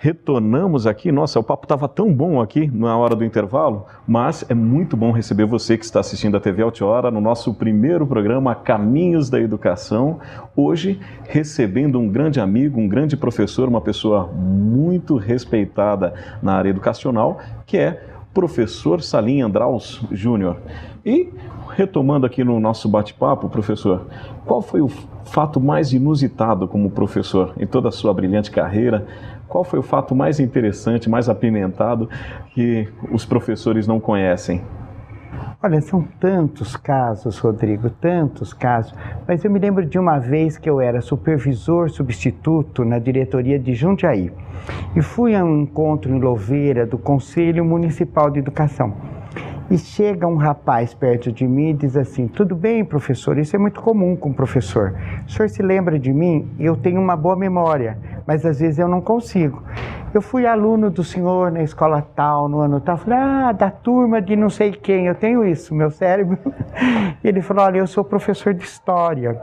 retornamos aqui. Nossa, o papo estava tão bom aqui na hora do intervalo, mas é muito bom receber você que está assistindo a TV Altiora no nosso primeiro programa Caminhos da Educação. Hoje, recebendo um grande amigo, um grande professor, uma pessoa muito respeitada na área educacional, que é o professor Salim Andraus Júnior. E, retomando aqui no nosso bate-papo, professor, qual foi o fato mais inusitado como professor em toda a sua brilhante carreira? Qual foi o fato mais interessante, mais apimentado que os professores não conhecem? Olha, são tantos casos, Rodrigo, tantos casos, mas eu me lembro de uma vez que eu era supervisor substituto na diretoria de Jundiaí e fui a um encontro em Louveira do Conselho Municipal de Educação. E chega um rapaz perto de mim e diz assim: tudo bem, professor, isso é muito comum com o professor. O senhor se lembra de mim? Eu tenho uma boa memória, mas às vezes eu não consigo. Eu fui aluno do senhor na escola tal, no ano tal. Falei, da turma de não sei quem, eu tenho isso, meu cérebro. E ele falou, olha, eu sou professor de história.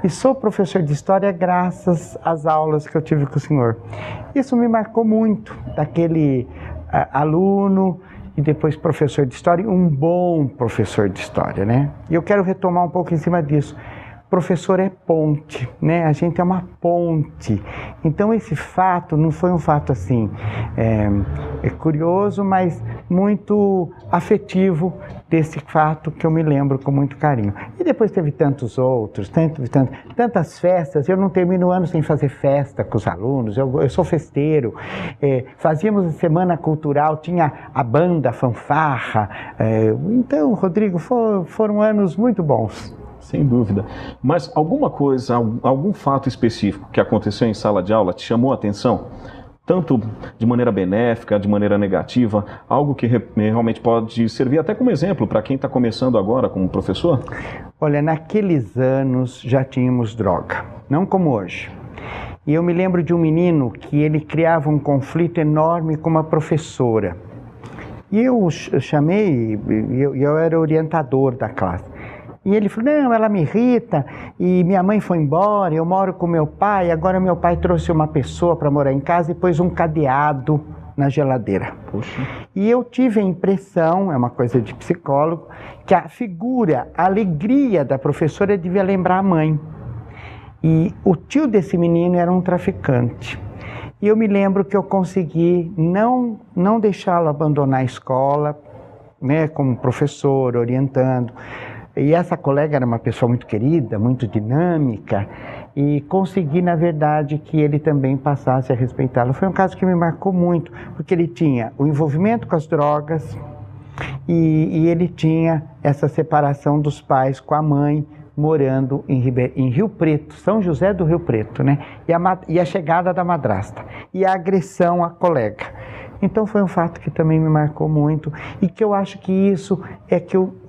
E sou professor de história graças às aulas que eu tive com o senhor. Isso me marcou muito, daquele aluno e depois professor de história, um bom professor de história, né? E eu quero retomar um pouco em cima disso. Professor é ponte, né? A gente é uma ponte. Então esse fato não foi um fato assim, curioso, mas muito afetivo desse fato que eu me lembro com muito carinho. E depois teve tantos outros, tantas festas. Eu não termino o ano sem fazer festa com os alunos, eu sou festeiro. Fazíamos a semana cultural, tinha a banda, a fanfarra. Então, Rodrigo, foram anos muito bons. Sem dúvida. Mas alguma coisa, algum fato específico que aconteceu em sala de aula te chamou a atenção? Tanto de maneira benéfica, de maneira negativa, algo que realmente pode servir até como exemplo para quem está começando agora como professor? Olha, naqueles anos já tínhamos droga, não como hoje. E eu me lembro de um menino que ele criava um conflito enorme com uma professora. E eu chamei, eu era orientador da classe. E ele falou, não, ela me irrita, e minha mãe foi embora, eu moro com meu pai, agora meu pai trouxe uma pessoa para morar em casa e pôs um cadeado na geladeira. Poxa. E eu tive a impressão, é uma coisa de psicólogo, que a figura, a alegria da professora devia lembrar a mãe. E o tio desse menino era um traficante. E eu me lembro que eu consegui não deixá-lo abandonar a escola, né, como professor, orientando. E essa colega era uma pessoa muito querida, muito dinâmica, e consegui, na verdade, que ele também passasse a respeitá-la. Foi um caso que me marcou muito, porque ele tinha o envolvimento com as drogas e ele tinha essa separação dos pais com a mãe, morando em Rio Preto, São José do Rio Preto, né? E a chegada da madrasta, e a agressão à colega. Então foi um fato que também me marcou muito e que eu acho que isso é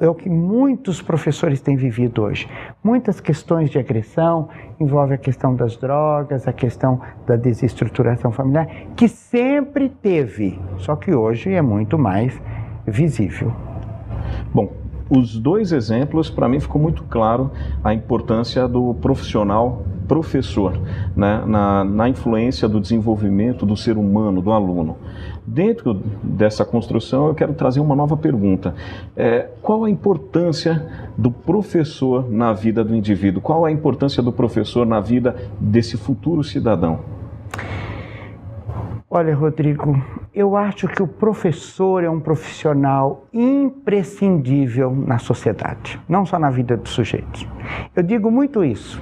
o que muitos professores têm vivido hoje. Muitas questões de agressão envolvem a questão das drogas, a questão da desestruturação familiar, que sempre teve, só que hoje é muito mais visível. Bom, os dois exemplos, para mim ficou muito claro a importância do profissional professor, né, na influência do desenvolvimento do ser humano, do aluno. Dentro dessa construção, eu quero trazer uma nova pergunta. Qual a importância do professor na vida do indivíduo? Qual a importância do professor na vida desse futuro cidadão? Olha, Rodrigo, eu acho que o professor é um profissional imprescindível na sociedade, não só na vida dos sujeitos. Eu digo muito isso.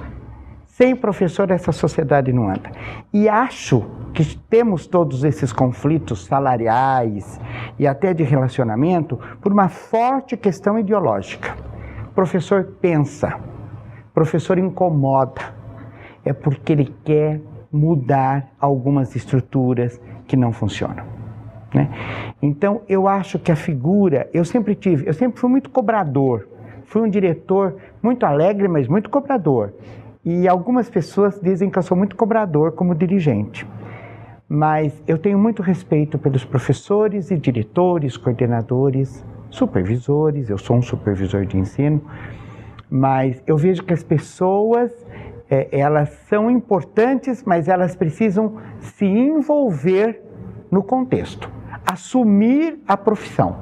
Sem professor, essa sociedade não anda. E acho que temos todos esses conflitos salariais e até de relacionamento por uma forte questão ideológica. O professor pensa, o professor incomoda, é porque ele quer mudar algumas estruturas que não funcionam, né? Então, eu acho que a figura, eu sempre fui muito cobrador, fui um diretor muito alegre, mas muito cobrador. E algumas pessoas dizem que eu sou muito cobrador como dirigente. Mas eu tenho muito respeito pelos professores e diretores, coordenadores, supervisores, eu sou um supervisor de ensino, mas eu vejo que as pessoas, elas são importantes, mas elas precisam se envolver no contexto. Assumir a profissão.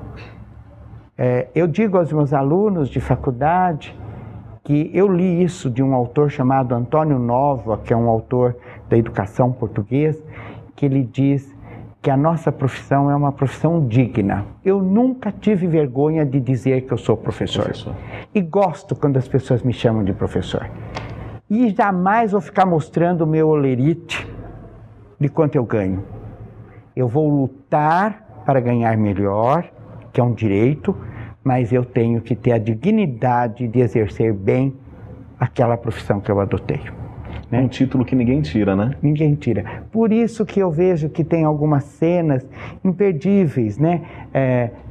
Eu digo aos meus alunos de faculdade que eu li isso de um autor chamado Antônio Nova, que é um autor da educação portuguesa, que ele diz que a nossa profissão é uma profissão digna. Eu nunca tive vergonha de dizer que eu sou professor. E gosto quando as pessoas me chamam de professor. E jamais vou ficar mostrando o meu olerite de quanto eu ganho. Eu vou lutar para ganhar melhor, que é um direito, mas eu tenho que ter a dignidade de exercer bem aquela profissão que eu adotei. É um título que ninguém tira, né? Ninguém tira. Por isso que eu vejo que tem algumas cenas imperdíveis, né?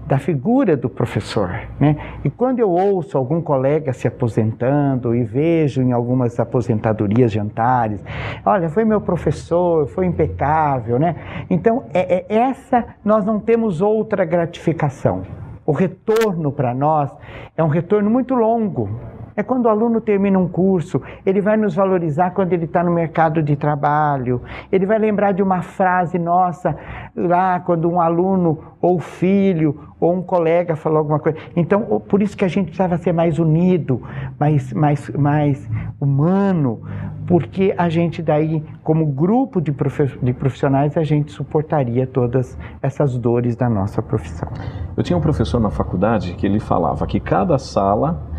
Da figura do professor, né? E quando eu ouço algum colega se aposentando e vejo em algumas aposentadorias jantares, olha, foi meu professor, foi impecável, né? Então, essa nós não temos outra gratificação. O retorno para nós é um retorno muito longo. É quando o aluno termina um curso, ele vai nos valorizar quando ele está no mercado de trabalho, ele vai lembrar de uma frase nossa lá quando um aluno ou filho ou um colega falou alguma coisa. Então, por isso que a gente precisava ser mais unido, mais humano, porque a gente daí, como grupo de profissionais, a gente suportaria todas essas dores da nossa profissão. Eu tinha um professor na faculdade que ele falava que cada sala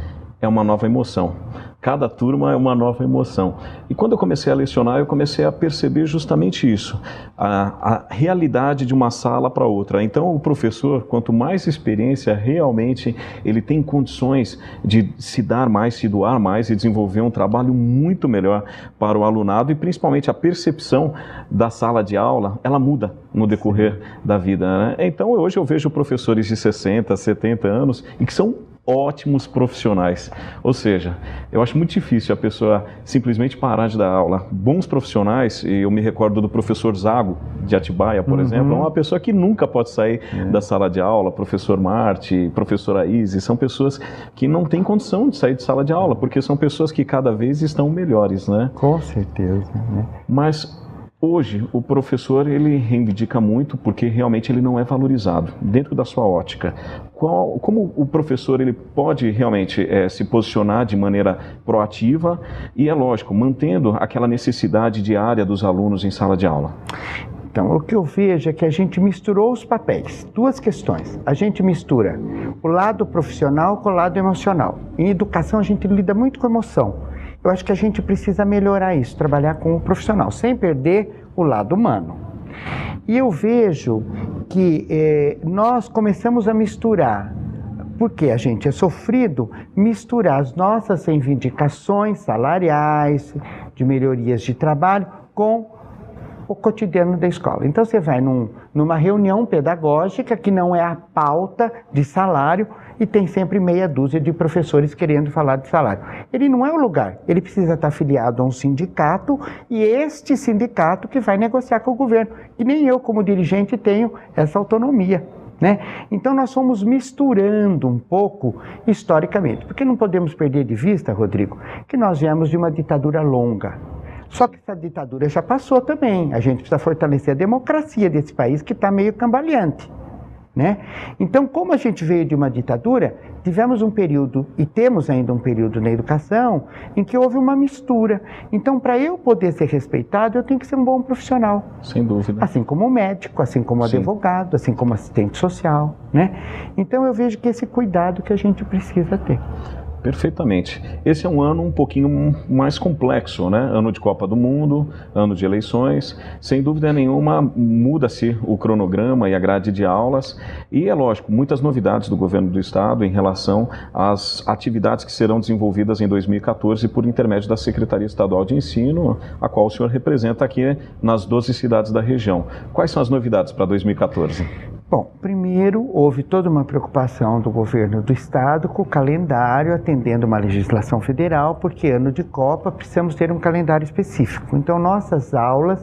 é uma nova emoção. Cada turma é uma nova emoção. E quando eu comecei a lecionar, eu comecei a perceber justamente isso, a realidade de uma sala para outra. Então, o professor, quanto mais experiência, realmente ele tem condições de se dar mais, se doar mais e desenvolver um trabalho muito melhor para o alunado e principalmente a percepção da sala de aula, ela muda no decorrer da vida, né? Então, hoje eu vejo professores de 60, 70 anos e que são ótimos profissionais. Ou seja, eu acho muito difícil a pessoa simplesmente parar de dar aula. Bons profissionais, e eu me recordo do professor Zago, de Atibaia, por exemplo, é uma pessoa que nunca pode sair da sala de aula. Professor Marte, professora Izzy, são pessoas que não têm condição de sair de sala de aula, porque são pessoas que cada vez estão melhores, né? Com certeza, né? Mas hoje, o professor, ele reivindica muito porque realmente ele não é valorizado dentro da sua ótica. Como o professor ele pode realmente se posicionar de maneira proativa e, é lógico, mantendo aquela necessidade diária dos alunos em sala de aula? Então, o que eu vejo é que a gente misturou os papéis. Duas questões. A gente mistura o lado profissional com o lado emocional. Em educação, a gente lida muito com emoção. Eu acho que a gente precisa melhorar isso, trabalhar com o profissional, sem perder o lado humano. E eu vejo que nós começamos a misturar, porque a gente é sofrido, misturar as nossas reivindicações salariais, de melhorias de trabalho, com o cotidiano da escola. Então você vai numa reunião pedagógica que não é a pauta de salário e tem sempre meia dúzia de professores querendo falar de salário. Ele não é o lugar, ele precisa estar afiliado a um sindicato e este sindicato que vai negociar com o governo. E nem eu, como dirigente, tenho essa autonomia, né? Então nós fomos misturando um pouco historicamente, porque não podemos perder de vista, Rodrigo, que nós viemos de uma ditadura longa. Só que essa ditadura já passou também. A gente precisa fortalecer a democracia desse país que está meio cambaleante, né? Então, como a gente veio de uma ditadura, tivemos um período, e temos ainda um período na educação, em que houve uma mistura. Então, para eu poder ser respeitado, eu tenho que ser um bom profissional. Sem dúvida. Assim como médico, assim como advogado, assim como assistente social, né? Então, eu vejo que esse cuidado que a gente precisa ter. Perfeitamente. Esse é um ano um pouquinho mais complexo, né? Ano de Copa do Mundo, ano de eleições. Sem dúvida nenhuma, muda-se o cronograma e a grade de aulas. E é lógico, muitas novidades do governo do estado em relação às atividades que serão desenvolvidas em 2014 por intermédio da Secretaria Estadual de Ensino, a qual o senhor representa aqui nas 12 cidades da região. Quais são as novidades para 2014? Bom, primeiro houve toda uma preocupação do governo do estado com o calendário, atendendo uma legislação federal, porque ano de Copa precisamos ter um calendário específico. Então nossas aulas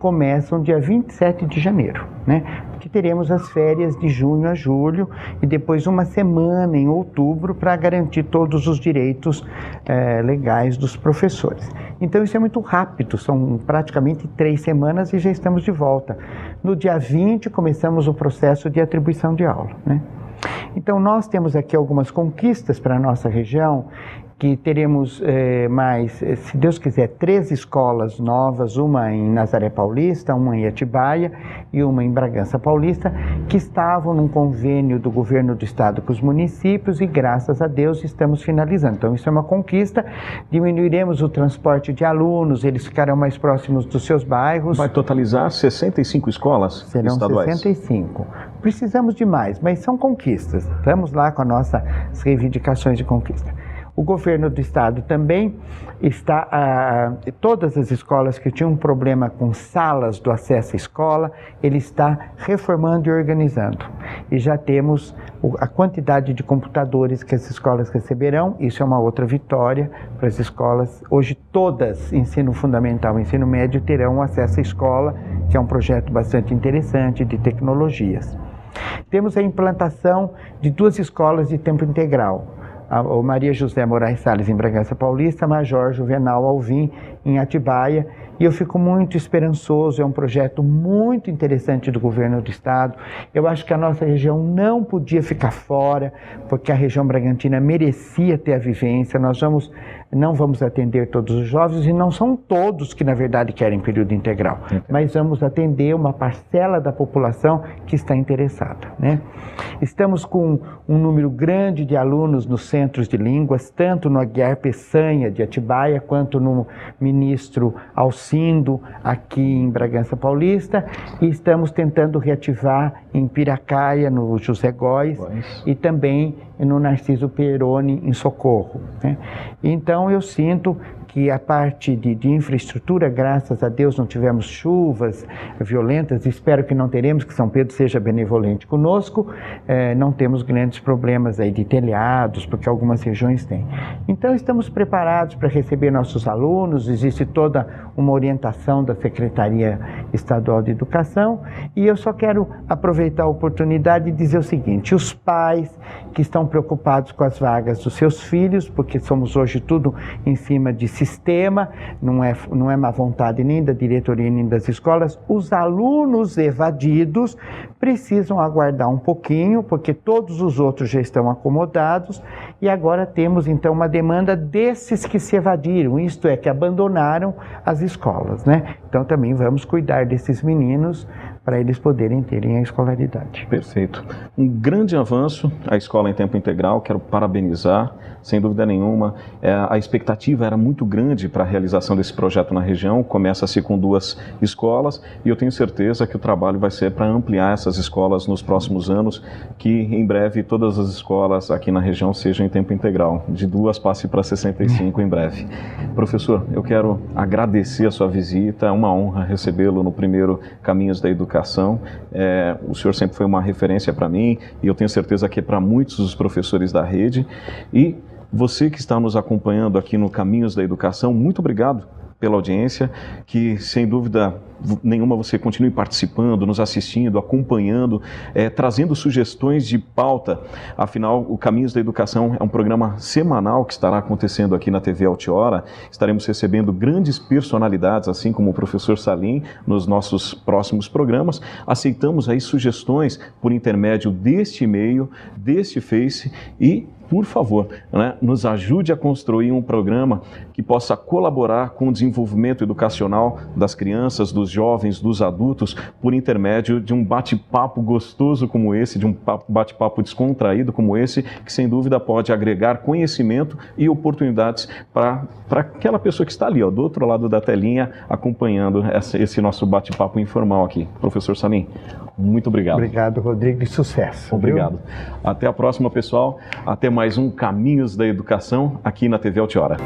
começam dia 27 de janeiro, né? Que teremos as férias de junho a julho e depois uma semana em outubro para garantir todos os direitos legais dos professores. Então isso é muito rápido, são praticamente 3 semanas e já estamos de volta. No dia 20 começamos o processo de atribuição de aula, né? Então nós temos aqui algumas conquistas para a nossa região, que teremos mais, se Deus quiser, 3 escolas novas, uma em Nazaré Paulista, uma em Atibaia e uma em Bragança Paulista, que estavam num convênio do governo do estado com os municípios e graças a Deus estamos finalizando. Então isso é uma conquista, diminuiremos o transporte de alunos, eles ficarão mais próximos dos seus bairros. Vai totalizar 65 escolas serão estaduais? 65. Precisamos de mais, mas são conquistas. Estamos lá com as nossas reivindicações de conquista. O governo do estado também está, todas as escolas que tinham um problema com salas do acesso à escola, ele está reformando e organizando. E já temos a quantidade de computadores que as escolas receberão, isso é uma outra vitória para as escolas. Hoje todas, ensino fundamental e ensino médio, terão acesso à escola, que é um projeto bastante interessante de tecnologias. Temos a implantação de 2 escolas de tempo integral. O Maria José Moraes Salles em Bragança Paulista, Major Juvenal Alvim em Atibaia, e eu fico muito esperançoso, é um projeto muito interessante do governo do estado. Eu acho que a nossa região não podia ficar fora, porque a região Bragantina merecia ter a vivência. Nós não vamos atender todos os jovens, e não são todos que na verdade querem período integral, mas vamos atender uma parcela da população que está interessada, né? Estamos com um número grande de alunos nos centros de línguas, tanto no Aguiar Peçanha de Atibaia, quanto no Ministro Alcindo, aqui em Bragança Paulista, e estamos tentando reativar em Piracaia, no José Góes, e também no Narciso Peroni, em Socorro, né? Então eu sinto que a parte de infraestrutura, graças a Deus não tivemos chuvas violentas, espero que não teremos, que São Pedro seja benevolente conosco, não temos grandes problemas aí de telhados, porque algumas regiões têm. Então estamos preparados para receber nossos alunos, existe toda uma orientação da Secretaria Estadual de Educação, e eu só quero aproveitar a oportunidade e dizer o seguinte: os pais que estão preocupados com as vagas dos seus filhos, porque somos hoje tudo em cima de sistema, não é má vontade nem da diretoria nem das escolas, os alunos evadidos precisam aguardar um pouquinho, porque todos os outros já estão acomodados, e agora temos então uma demanda desses que se evadiram, isto é, que abandonaram as escolas, né? Então também vamos cuidar desses meninos para eles poderem terem a escolaridade. Perfeito. Um grande avanço, a escola em tempo integral, quero parabenizar, sem dúvida nenhuma. A expectativa era muito grande para a realização desse projeto na região, começa-se com 2 escolas, e eu tenho certeza que o trabalho vai ser para ampliar essas escolas nos próximos anos, que em breve todas as escolas aqui na região sejam em tempo integral, de 2 passe para 65 em breve. Professor, eu quero agradecer a sua visita, é uma honra recebê-lo no primeiro Caminhos da Educação. O senhor sempre foi uma referência para mim, e eu tenho certeza que é para muitos dos professores da rede. E você que está nos acompanhando aqui no Caminhos da Educação, muito obrigado pela audiência, que sem dúvida nenhuma você continue participando, nos assistindo, acompanhando, trazendo sugestões de pauta. Afinal, o Caminhos da Educação é um programa semanal que estará acontecendo aqui na TV Altiora. Estaremos recebendo grandes personalidades, assim como o professor Salim, nos nossos próximos programas. Aceitamos aí sugestões por intermédio deste e-mail, deste Face, e por favor, né, nos ajude a construir um programa que possa colaborar com o desenvolvimento educacional das crianças, dos jovens, dos adultos, por intermédio de um bate-papo gostoso como esse, de um bate-papo descontraído como esse, que sem dúvida pode agregar conhecimento e oportunidades para aquela pessoa que está ali, do outro lado da telinha, acompanhando esse nosso bate-papo informal aqui. Professor Salim, muito obrigado. Obrigado, Rodrigo, e sucesso. Obrigado. Viu? Até a próxima, pessoal. Até mais um Caminhos da Educação aqui na TV Altiora.